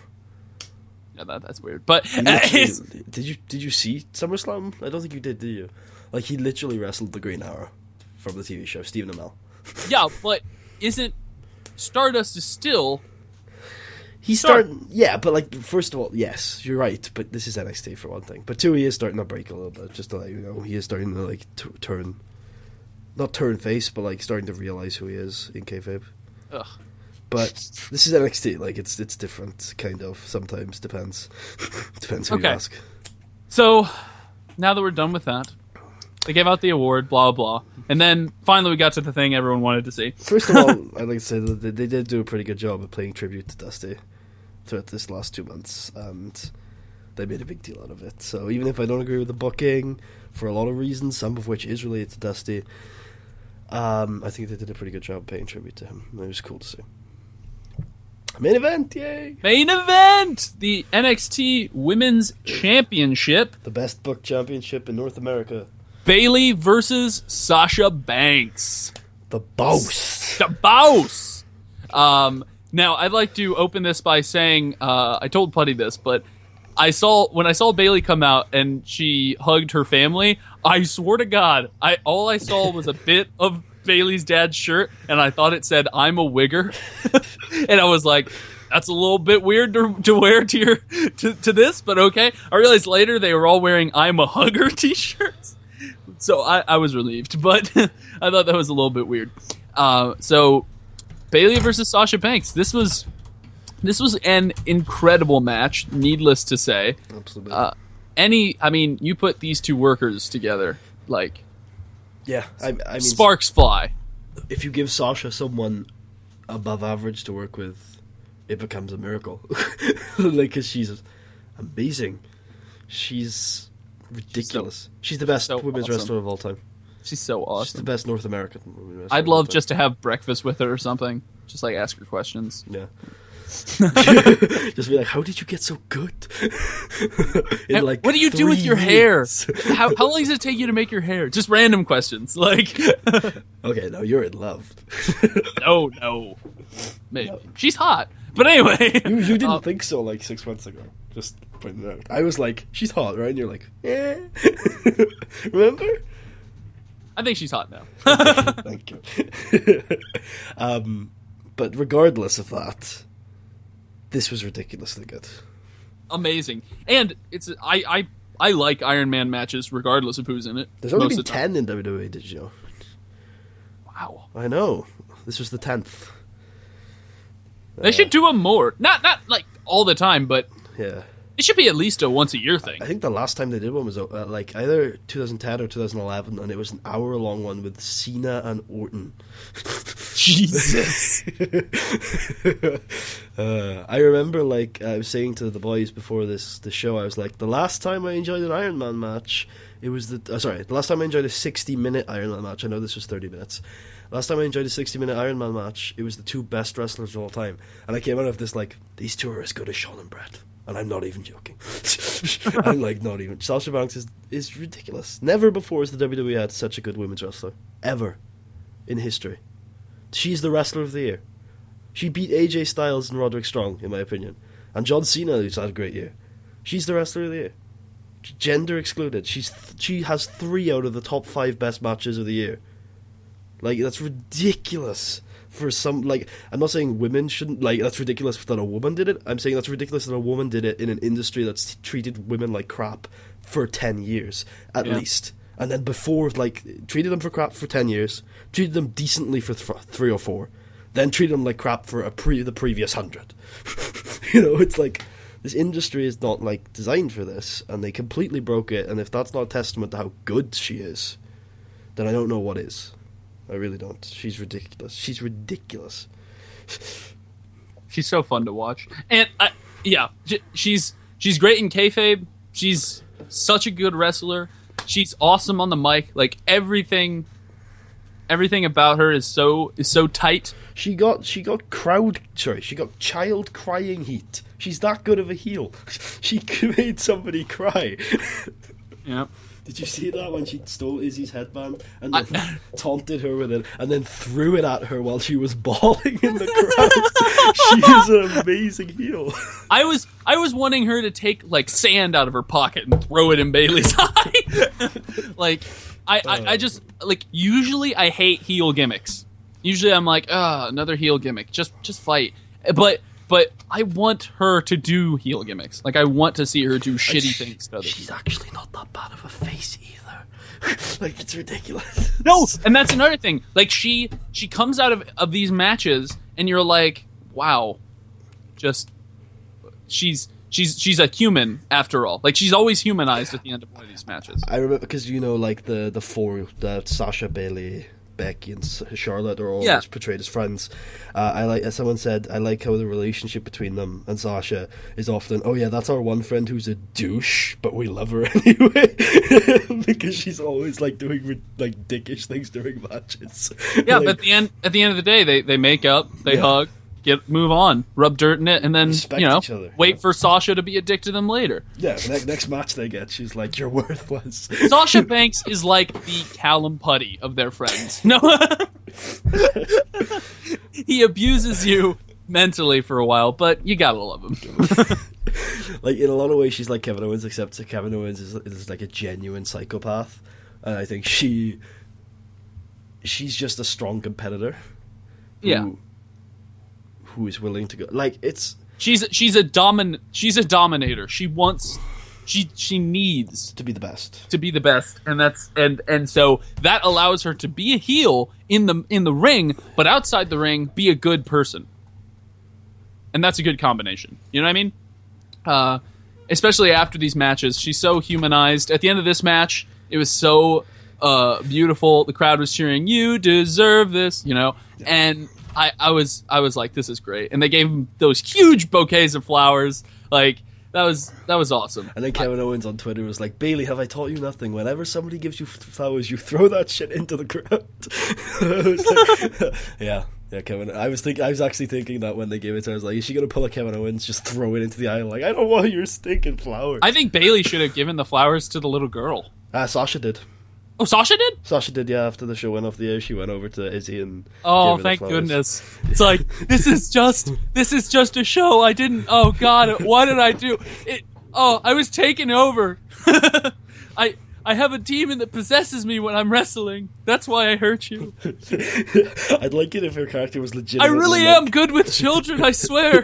Yeah, that's weird. But did you see SummerSlam? I don't think you did you? Like, he literally wrestled the Green Arrow from the TV show, Stephen Amell. Yeah, but isn't Stardust is still? He's starting, yeah, but like, first of all, yes, you're right, but this is NXT for one thing. But two, he is starting to break a little bit, just to let you know. He is starting to like not turn face, but like starting to realize who he is in kayfabe. Ugh. But this is NXT, like it's different, kind of. Sometimes depends who you ask. So now that we're done with that, they gave out the award, blah blah, and then finally we got to the thing everyone wanted to see. First of all, I'd like to say that they did do a pretty good job of paying tribute to Dusty throughout this last 2 months, and they made a big deal out of it. So even if I don't agree with the booking for a lot of reasons, some of which is related to Dusty, I think they did a pretty good job paying tribute to him. It was cool to see. Main event, yay! Main event! The NXT Women's Championship. The best booked championship in North America. Bayley versus Sasha Banks. The boss. The boss! Now, I'd like to open this by saying, I told Putty this, but when I saw Bayley come out and she hugged her family, I swear to God, all I saw was a bit of Bayley's dad's shirt, and I thought it said, "I'm a wigger," and I was like, "That's a little bit weird to wear to this," but okay. I realized later they were all wearing "I'm a hugger" t-shirts, so I was relieved, but I thought that was a little bit weird. So Bayley versus Sasha Banks. This was an incredible match, needless to say. Absolutely. You put these two workers together, like. Yeah, I mean, sparks fly. If you give Sasha someone above average to work with, it becomes a miracle. Like, cause she's amazing. She's ridiculous. She's the best women's wrestler of all time. She's so awesome. She's the best North American women's wrestler. I'd love just to have breakfast with her or something. Just like ask her questions. Yeah. Just be like, how did you get so good? What do you do with your hair? How long does it take you to make your hair? Just random questions. Like, okay, now you're in love. No. Maybe. No. She's hot. But anyway. You didn't think so like 6 months ago. Just pointing it out. I was like, she's hot, right? And you're like, yeah. Remember? I think she's hot now. Okay, thank you. But regardless of that, this was ridiculously good. Amazing. And it's I like Iron Man matches regardless of who's in it. There's only been 10 in WWE, did you know? Wow. I know. This was the 10th. They should do them more. Not like all the time, but yeah. It should be at least a once a year thing. I think the last time they did one was like either 2010 or 2011, and it was an hour-long one with Cena and Orton. Jesus. I remember, like, I was saying to the boys before the show, I was like, the last time I enjoyed an Iron Man match, it was the last time I enjoyed a 60-minute Iron Man match, I know this was 30 minutes, last time I enjoyed a 60-minute Iron Man match, it was the two best wrestlers of all time, and I came out of this like, these two are as good as Shawn and Brett, and I'm not even joking. I'm like, not even. Sasha Banks is ridiculous. Never before has the WWE had such a good women's wrestler, ever, in history. She's the wrestler of the year. She beat AJ Styles and Roderick Strong, in my opinion. And John Cena, who's had a great year. She's the wrestler of the year. Gender excluded. She has 3 out of the top 5 best matches of the year. Like, that's ridiculous. For some, like, I'm not saying women shouldn't, like, that's ridiculous that a woman did it. I'm saying that's ridiculous that a woman did it in an industry that's treated women like crap for 10 years, at least. And then before, like, treated them for crap for 10 years, treated them decently for 3 or 4, then treated them like crap for the previous 100. You know, it's like, this industry is not, like, designed for this, and they completely broke it, and if that's not a testament to how good she is, then I don't know what is. I really don't. She's ridiculous. She's ridiculous. She's so fun to watch. And, she's great in kayfabe. She's such a good wrestler. She's awesome on the mic. Like, everything about her is so tight. She got child crying heat. She's that good of a heel. She made somebody cry. Yeah. Did you see that when she stole Izzy's headband and then taunted her with it and then threw it at her while she was bawling in the crowd? She is an amazing heel. I was wanting her to take like sand out of her pocket and throw it in Bayley's eye. Like I just like usually I hate heel gimmicks. Usually I'm like, another heel gimmick. Just fight. But I want her to do heel gimmicks. Like, I want to see her do shitty things to others. She's actually not that bad of a face either. Like, it's ridiculous. No, and that's another thing. Like, she comes out of these matches, and you're like, wow, just she's a human after all. Like, she's always humanized at the end of one of these matches. I remember because like the four that Sasha, Bayley, Becky and Charlotte are always portrayed as friends. Someone said, I like how the relationship between them and Sasha is often, oh yeah, that's our one friend who's a douche, but we love her anyway. Because she's always like doing like dickish things during matches. Yeah, but at the end of the day, they make up, they hug, move on, rub dirt in it, and then respect each other, wait for Sasha to be a dick to them later. Yeah, next match they get, she's like, you're worthless. Sasha Banks is like the Callum Putty of their friends. No, he abuses you mentally for a while, but you gotta love him. Like in a lot of ways, she's like Kevin Owens, except that Kevin Owens is like a genuine psychopath, and I think she's just a strong competitor. Who is willing to go like it's she's a dominator. She needs to be the best, and that's and so that allows her to be a heel in the ring, but outside the ring be a good person, and that's a good combination. You know what I mean? Especially after these matches, she's so humanized. At the end of this match, it was so beautiful. The crowd was cheering, "You deserve this," and I was like, this is great, and they gave him those huge bouquets of flowers. Like that was awesome. And then Kevin Owens on Twitter was like, Bayley, have I taught you nothing? Whenever somebody gives you flowers, you throw that shit into the crowd. I was like, yeah, Kevin. I was actually thinking that when they gave it to her, I was like, is she gonna pull a Kevin Owens, just throw it into the aisle? Like, I don't want your stinking flowers. I think Bayley should have given the flowers to the little girl. Sasha did. Oh, Sasha did? Sasha did, yeah. After the show went off the air, she went over to Izzy and oh, gave her thank the goodness. It's like, this is just a show. I didn't, oh God, what did I do? I was taken over. I have a demon that possesses me when I'm wrestling. That's why I hurt you. I'd like it if her character was legitimate. I really am good with children, I swear.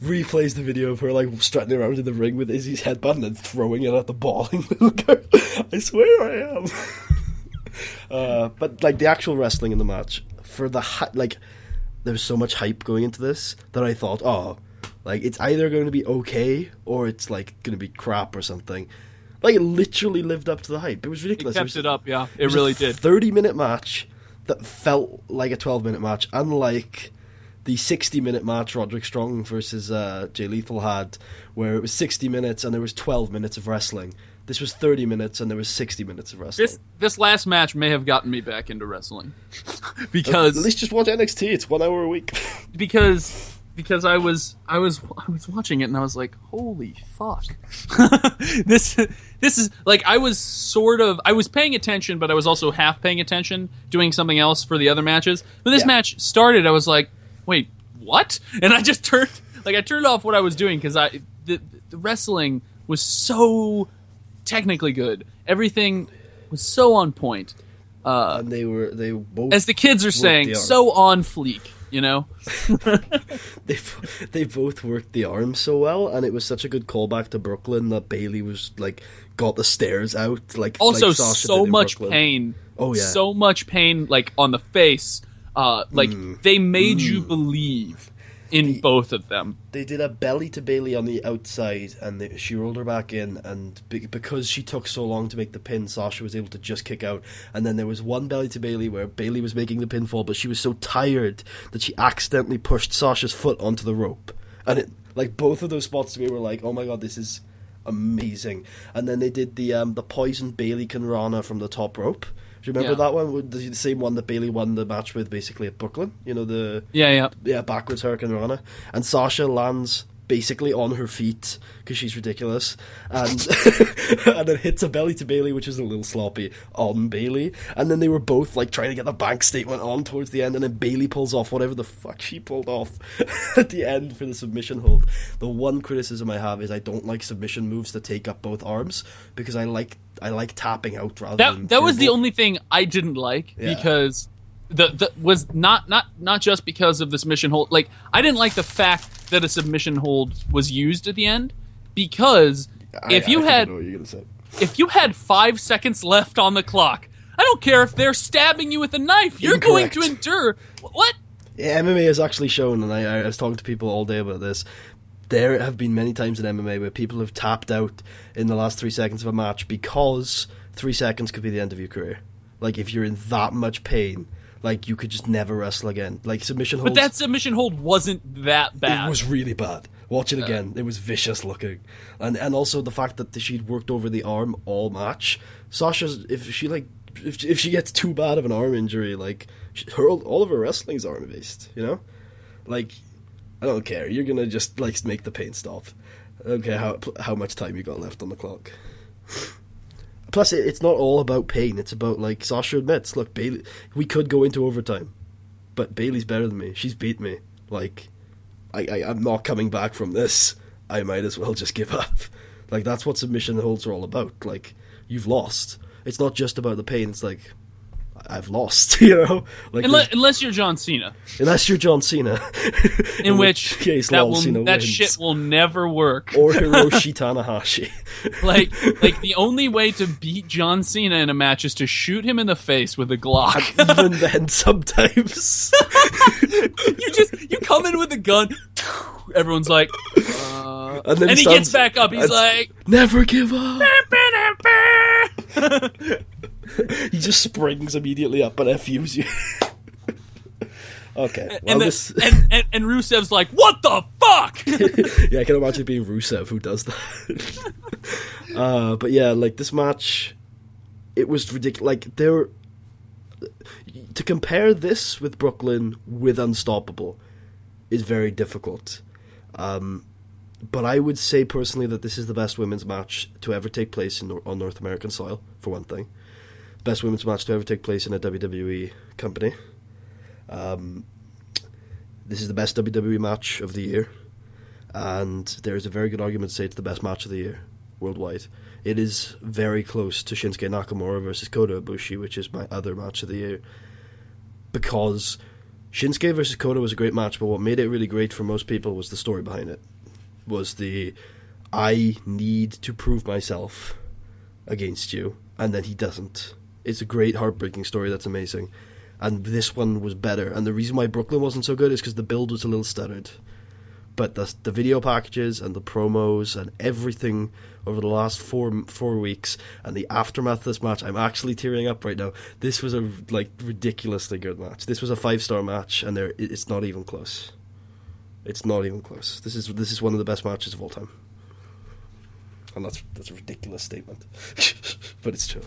Replays the video of her like strutting around in the ring with Izzy's headband and throwing it at the bawling little girl. I swear I am. But like the actual wrestling in the match, for the there was so much hype going into this that I thought, like it's either going to be okay or it's like going to be crap or something. Like, it literally lived up to the hype. It was ridiculous. It kept it up, yeah. It really did. 30-minute match that felt like a 12-minute match, unlike the 60-minute match Roderick Strong versus Jay Lethal had, where it was 60 minutes and there was 12 minutes of wrestling. This was 30 minutes and there was 60 minutes of wrestling. This last match may have gotten me back into wrestling. Because... At least just watch NXT. It's 1 hour a week. Because I was watching it and I was like, holy fuck. This is like I was paying attention, but I was also half paying attention, doing something else for the other matches. When this match started, I was like, wait, what? And I just turned off what I was doing because the wrestling was so technically good. Everything was so on point. And they both, as the kids are saying, so on fleek. They both worked the arm so well, and it was such a good callback to Brooklyn that Bayley was like got the stairs out. Like also like Sasha so did in much Brooklyn. Pain. Oh yeah, so much pain like on the face. They made you believe in both of them. They did a belly to Bayley on the outside, and she rolled her back in, and because she took so long to make the pin, Sasha was able to just kick out. And then there was one belly to Bayley where Bayley was making the pinfall, but she was so tired that she accidentally pushed Sasha's foot onto the rope. And it, like, both of those spots to me were like, oh my god, this is amazing. And then they did the poison Bayley Rana from the top rope. Do you remember that one? The same one that Bayley won the match with, basically, at Brooklyn? The backwards Hurricane Rana. And Sasha lands basically on her feet because she's ridiculous, and and then hits a belly to Bayley, which is a little sloppy on Bayley, and then they were both like trying to get the bank statement on towards the end, and then Bayley pulls off whatever the fuck she pulled off at the end for the submission hold. The one criticism I have is I don't like submission moves that take up both arms, because I like tapping out rather than that was the only thing I didn't like, because the was not just because of the submission hold. Like, I didn't like the fact that a submission hold was used at the end, because if you had 5 seconds left on the clock, I don't care if they're stabbing you with a knife, you're Incorrect. going to endure. What? Yeah, MMA has actually shown, and I was talking to people all day about this, there have been many times in MMA where people have tapped out in the last 3 seconds of a match because 3 seconds could be the end of your career. Like, if you're in that much pain, like, you could just never wrestle again. Like, submission holds... But that submission hold wasn't that bad. It was really bad. Watch it again. It was vicious looking. And also the fact that she'd worked over the arm all match. Sasha's... If she gets too bad of an arm injury, like, all of her wrestling's arm-based, you know? Like... I don't care. You're gonna just like make the pain stop. I don't care how much time you got left on the clock. Plus, it's not all about pain. It's about, like Sasha admits, look, Bayley, we could go into overtime, but Bayley's better than me. She's beat me. Like, I'm not coming back from this. I might as well just give up. Like, that's what submission holds are all about. Like, you've lost. It's not just about the pain. It's like, I've lost, you know? Like, unless you're John Cena. Unless you're John Cena. In which case, Cena that wins. Shit will never work. Or Hiroshi Tanahashi. like the only way to beat John Cena in a match is to shoot him in the face with a Glock. And even then, sometimes. you come in with a gun, everyone's like, and then he gets back up, he's like, never give up. He just springs immediately up and FUs you. Okay. Well, and Rusev's like, what the fuck? Yeah, I can imagine it being Rusev who does that. But yeah, like, this match, it was ridiculous. Like, to compare this with Brooklyn with Unstoppable is very difficult. But I would say personally that this is the best women's match to ever take place on North American soil, for one thing. Best women's match to ever take place in a WWE company. This is the best WWE match of the year, and there is a very good argument to say it's the best match of the year worldwide. It is very close to Shinsuke Nakamura versus Kota Ibushi, which is my other match of the year, because Shinsuke versus Kota was a great match, but what made it really great for most people was the story behind it. Was I need to prove myself against you, and then he doesn't. It's a great heartbreaking story that's amazing, and this one was better. And the reason why Brooklyn wasn't so good is because the build was a little stuttered, but the video packages and the promos and everything over the last four weeks and the aftermath of this match, I'm actually tearing up right now. This was a ridiculously good match. This was a 5-star match, and it's not even close. It's not even close. This is one of the best matches of all time. And that's a ridiculous statement. But it's true,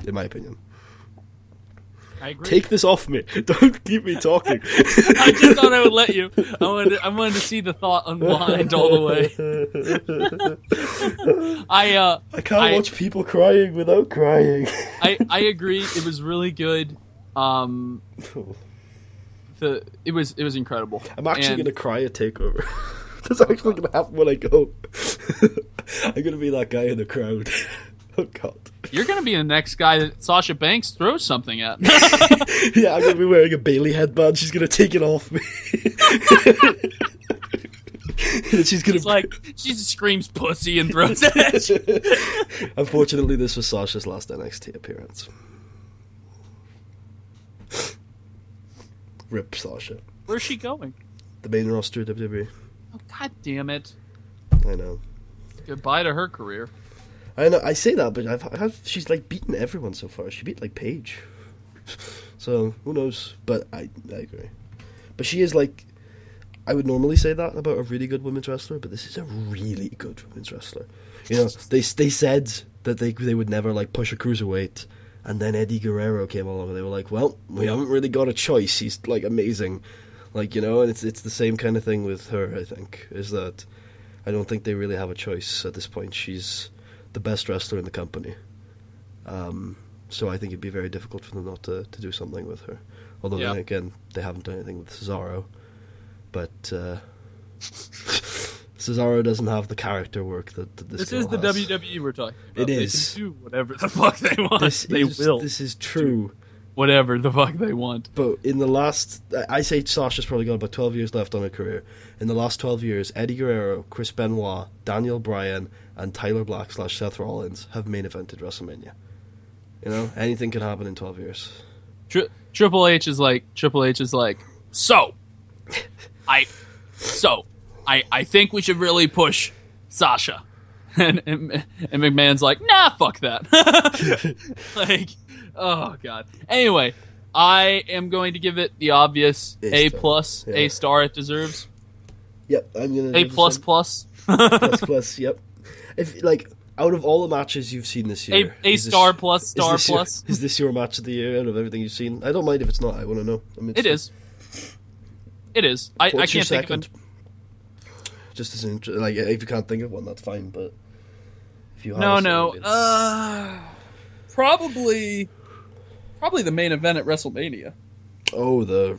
in my opinion. I agree. Take this off me. Don't keep me talking. I just thought I would let you. I wanted to see the thought unwind all the way. I can't watch people crying without crying. I agree. It was really good. It was incredible. I'm actually going to cry at Takeover. That's actually going to happen when I go. I'm going to be that guy in the crowd. Oh, God. You're going to be the next guy that Sasha Banks throws something at. Yeah, I'm going to be wearing a Bayley headband. She's going to take it off me. She screams pussy and throws it at you. Unfortunately, this was Sasha's last NXT appearance. Rip Sasha. Where's she going? The main roster of WWE. Oh, God damn it. I know. Goodbye to her career. I know. I say that, but she's like beaten everyone so far. She beat like Paige. So who knows? But I agree. But she is like, I would normally say that about a really good women's wrestler, but this is a really good women's wrestler. You know, they said that they would never like push a cruiserweight. And then Eddie Guerrero came along, and they were like, well, we haven't really got a choice. He's, like, amazing. Like, you know, and it's the same kind of thing with her, I think, is that I don't think they really have a choice at this point. She's the best wrestler in the company. So I think it'd be very difficult for them not to do something with her. Although, then again, they haven't done anything with Cesaro. But Cesaro doesn't have the character work that this girl is the has. WWE we're talking about. It is. They can do whatever the fuck they want. This is true. Whatever the fuck they want. But in the last... I say Sasha's probably got about 12 years left on her career. In the last 12 years, Eddie Guerrero, Chris Benoit, Daniel Bryan, and Tyler Black / Seth Rollins have main evented WrestleMania. You know, anything can happen in 12 years. Triple H is like, so I think we should really push Sasha. And McMahon's like, nah, fuck that. Like, oh god. Anyway, I am going to give it the obvious A+, A star it deserves. Yep, I'm gonna A++. plus, yep. If like out of all the matches you've seen this year, A star plus star plus. Is this your match of the year out of everything you've seen? I don't mind if it's not. I want to know. It is. It is. I can't think of it. Just as like if you can't think of one, that's fine. But if you have probably the main event at WrestleMania. Oh, I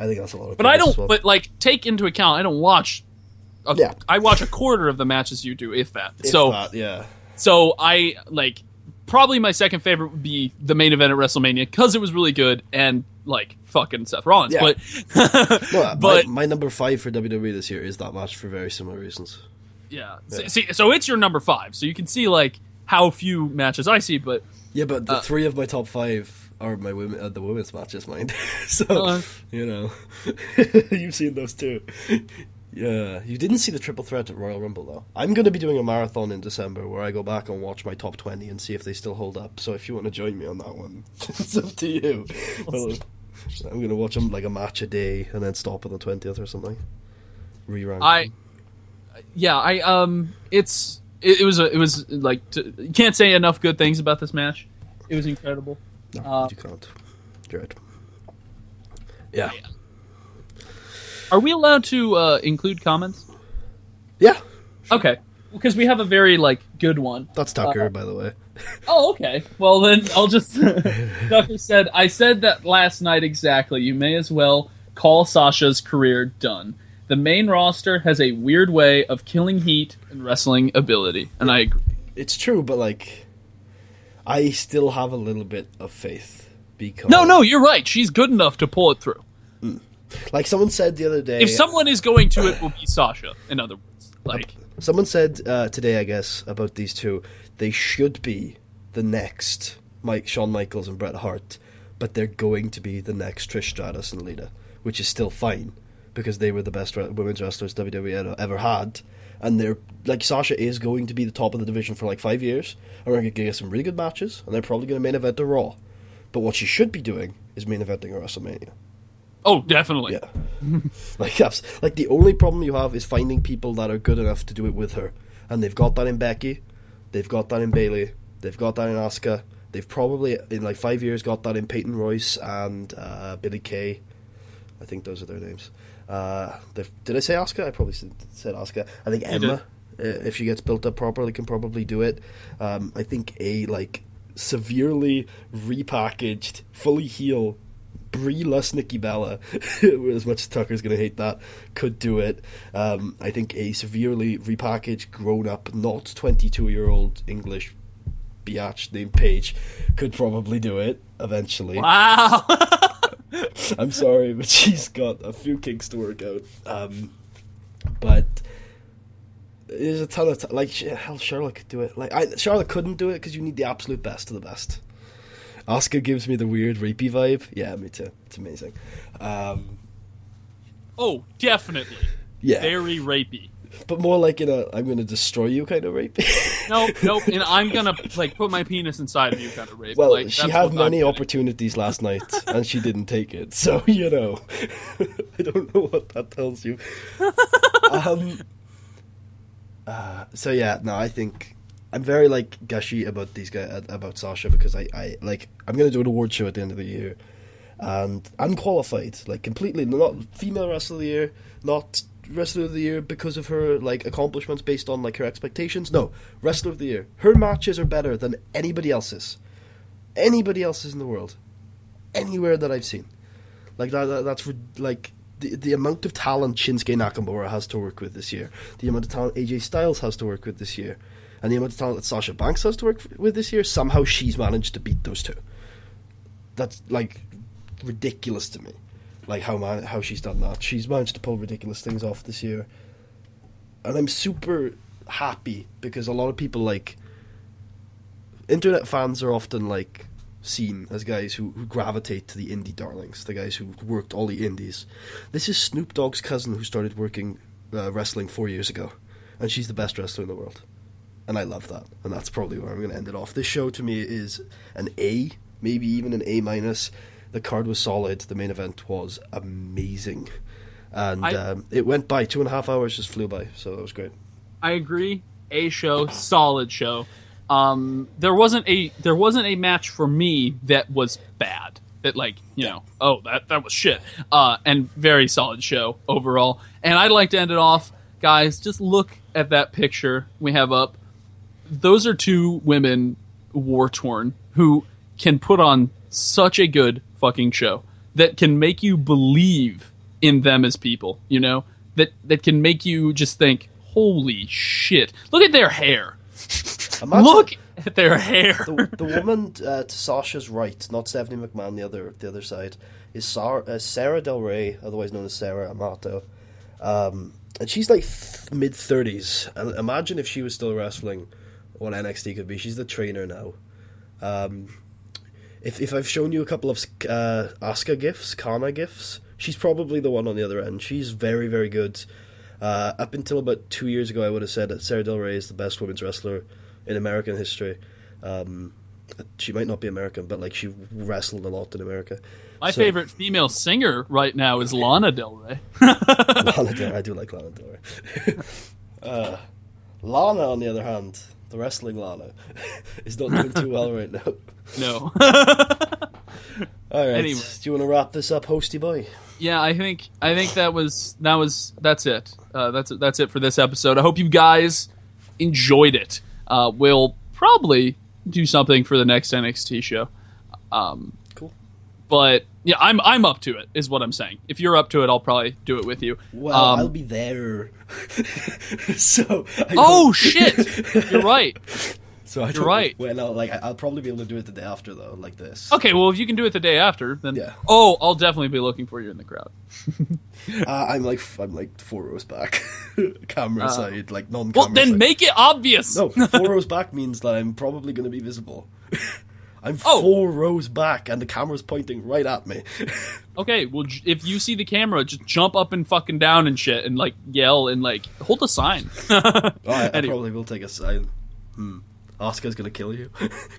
think that's a lot of. But I don't. But like, take into account, I don't watch. I watch a quarter of the matches you do, if that. So I like probably my second favorite would be the main event at WrestleMania because it was really good and like fucking Seth Rollins. Yeah. But but my number 5 for WWE this year is that match for very similar reasons. Yeah. See, so it's your number 5. So you can see like how few matches I see, but the 3 of my top 5 are my the women's matches, mind. So you know, you've seen those too. Yeah, you didn't see the triple threat at Royal Rumble, though. I'm going to be doing a marathon in December where I go back and watch my top 20 and see if they still hold up. So if you want to join me on that one, it's up to you. Well, I'm going to watch them like a match a day and then stop on the 20th or something. Re-rank. It was like, you can't say enough good things about this match. It was incredible. No, you can't. You're right. Yeah. Are we allowed to include comments? Yeah. Okay. Because we have a very, like, good one. That's Tucker, by the way. Oh, okay. Well, then I'll just... Tucker said, I said that last night exactly. You may as well call Sasha's career done. The main roster has a weird way of killing heat and wrestling ability. And I agree. It's true, but, like, I still have a little bit of faith. Because... No, you're right. She's good enough to pull it through. Like someone said the other day... If someone is going to, it will be Sasha, in other words. Like someone said today, I guess, about these two, they should be the next Shawn Michaels and Bret Hart, but they're going to be the next Trish Stratus and Lita, which is still fine, because they were the best women's wrestlers WWE ever had, and they're like Sasha is going to be the top of the division for like 5 years, and we're going to get some really good matches, and they're probably going to main event a Raw. But what she should be doing is main eventing a WrestleMania. Oh, definitely. Yeah. Like the only problem you have is finding people that are good enough to do it with her. And they've got that in Becky, they've got that in Bayley, they've got that in Asuka, they've probably, in like 5 years, got that in Peyton Royce and Billie Kay. I think those are their names. Did I say Asuka? I probably said Asuka. I think Emma, if she gets built up properly, can probably do it. I think a like severely repackaged, fully heel Brie-less Nikki Bella, as much as Tucker's going to hate that, could do it. I think a severely repackaged, grown-up, not 22-year-old English biatch named Paige could probably do it eventually. Wow! I'm sorry, but she's got a few kinks to work out. But there's a ton of... hell, Charlotte could do it. Charlotte couldn't do it because you need the absolute best of the best. Asuka gives me the weird rapey vibe. Yeah, me too. It's amazing. Oh, definitely. Yeah. Very rapey. But more like in a I'm going to destroy you kind of rape. Nope. And I'm going to like put my penis inside of you kind of rape. Well, like, she had many opportunities last night and she didn't take it. So, you know. I don't know what that tells you. I think... I'm very gushy about these guys, about Sasha, because I'm going to do an award show at the end of the year, and unqualified, completely not female wrestler of the year, not Wrestler of the Year because of her like accomplishments based on like her expectations. No, Wrestler of the Year. Her matches are better than anybody else's. Anybody else's in the world, anywhere that I've seen. Like that's like the amount of talent Shinsuke Nakamura has to work with this year, the amount of talent AJ Styles has to work with this year, and the amount of talent that Sasha Banks has to work with this year. Somehow she's managed to beat those two. That's like ridiculous to me. Like how she's done that. She's managed to pull ridiculous things off this year, and I'm super happy because a lot of people like internet fans are often like seen as guys who gravitate to the indie darlings, the guys who worked all the indies. This is Snoop Dogg's cousin who started working wrestling 4 years ago, and she's the best wrestler in the world, and I love that, and that's probably where I'm going to end it off. This show to me is an A, maybe even an A minus. The card was solid. The main event was amazing, and it went by 2.5 hours, just flew by. So that was great. I agree. A show, solid show. There wasn't a match for me that was bad. That like that was shit. And very solid show overall. And I'd like to end it off, guys. Just look at that picture we have up. Those are two women, war torn, who can put on such a good fucking show that can make you believe in them as people, that can make you just think, holy shit, look at their hair. Look at their hair. The woman to Sasha's right, not Stephanie McMahon, the other side, is Sarah Del Rey, otherwise known as Sarah Amato, and she's like mid-30s, and imagine if she was still wrestling what NXT could be. She's the trainer now. If I've shown you a couple of Asuka gifs, Kana gifs, she's probably the one on the other end. She's very, very good. Up until about 2 years ago, I would have said that Sarah Del Rey is the best women's wrestler in American history. She might not be American, but like she wrestled a lot in America. My favorite female singer right now is Lana Del Rey. Lana Del Rey, I do like Lana Del Rey. Lana, on the other hand, the wrestling Lana, is not doing too well right now. No. All right. Anyway. Do you want to wrap this up, hosty boy? Yeah, I think that's it. That's it for this episode. I hope you guys enjoyed it. We'll probably do something for the next NXT show. Cool. But yeah, I'm up to it, is what I'm saying. If you're up to it, I'll probably do it with you. Well, I'll be there. So. Shit! You're right. So you're right. Well, no, I'll probably be able to do it the day after though, like this. Okay, well if you can do it the day after, then yeah. Oh, I'll definitely be looking for you in the crowd. I'm like 4 rows back, camera side, like non-camera. Well, then side. Make it obvious. No, 4 rows back means that I'm probably going to be visible. I'm 4 rows back, and the camera's pointing right at me. Okay, well, if you see the camera, just jump up and fucking down and shit, and like yell and like hold a sign. I probably will take a sign. Asuka's gonna kill you.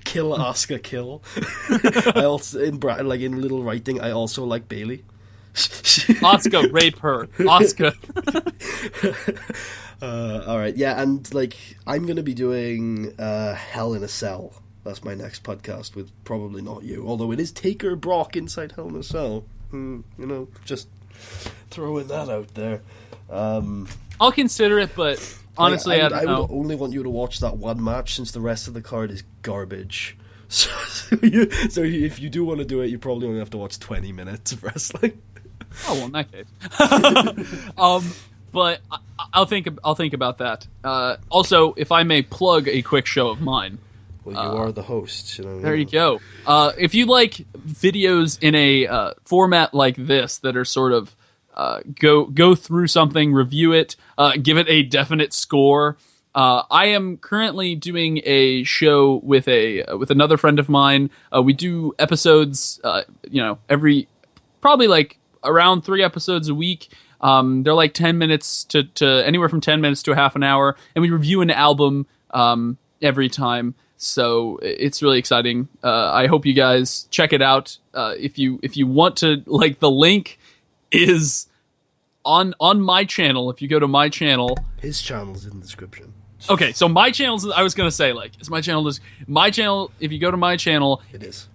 Kill Asuka, kill. I also in little writing, I also like Bayley. Asuka, rape her. Asuka. All right, yeah, and like I'm gonna be doing Hell in a Cell. That's my next podcast with probably not you, although it is Taker Brock inside Hell in a Cell. Just throwing that out there. I'll consider it, but honestly, I don't know. I would only want you to watch that one match since the rest of the card is garbage. So if you do want to do it, you probably only have to watch 20 minutes of wrestling. Oh well, in that case. But I'll think about that. Also, if I may plug a quick show of mine. Well, you are the host. There you go. If you like videos in a format like this that are sort of go through something, review it, give it a definite score. I am currently doing a show with another friend of mine. We do episodes, every probably like around 3 episodes a week. They're like 10 minutes to anywhere from 10 minutes to a half an hour, and we review an album every time. So it's really exciting. I hope you guys check it out. If you want to, like, the link is on my channel. If you go to my channel, his channel's in the description. Okay, so my channel, I was going to say, like, is my channel, if you go to my channel,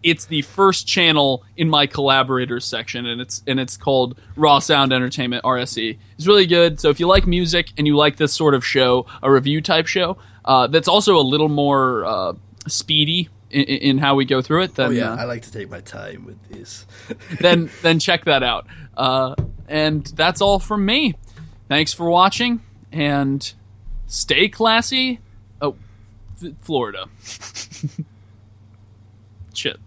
it's the first channel in my collaborators section, and it's called Raw Sound Entertainment, RSE. It's really good, so if you like music and you like this sort of show, a review type show, that's also a little more speedy in how we go through it. Then, I like to take my time with these. then check that out. And that's all from me. Thanks for watching, and stay classy. Oh, Florida. Shit.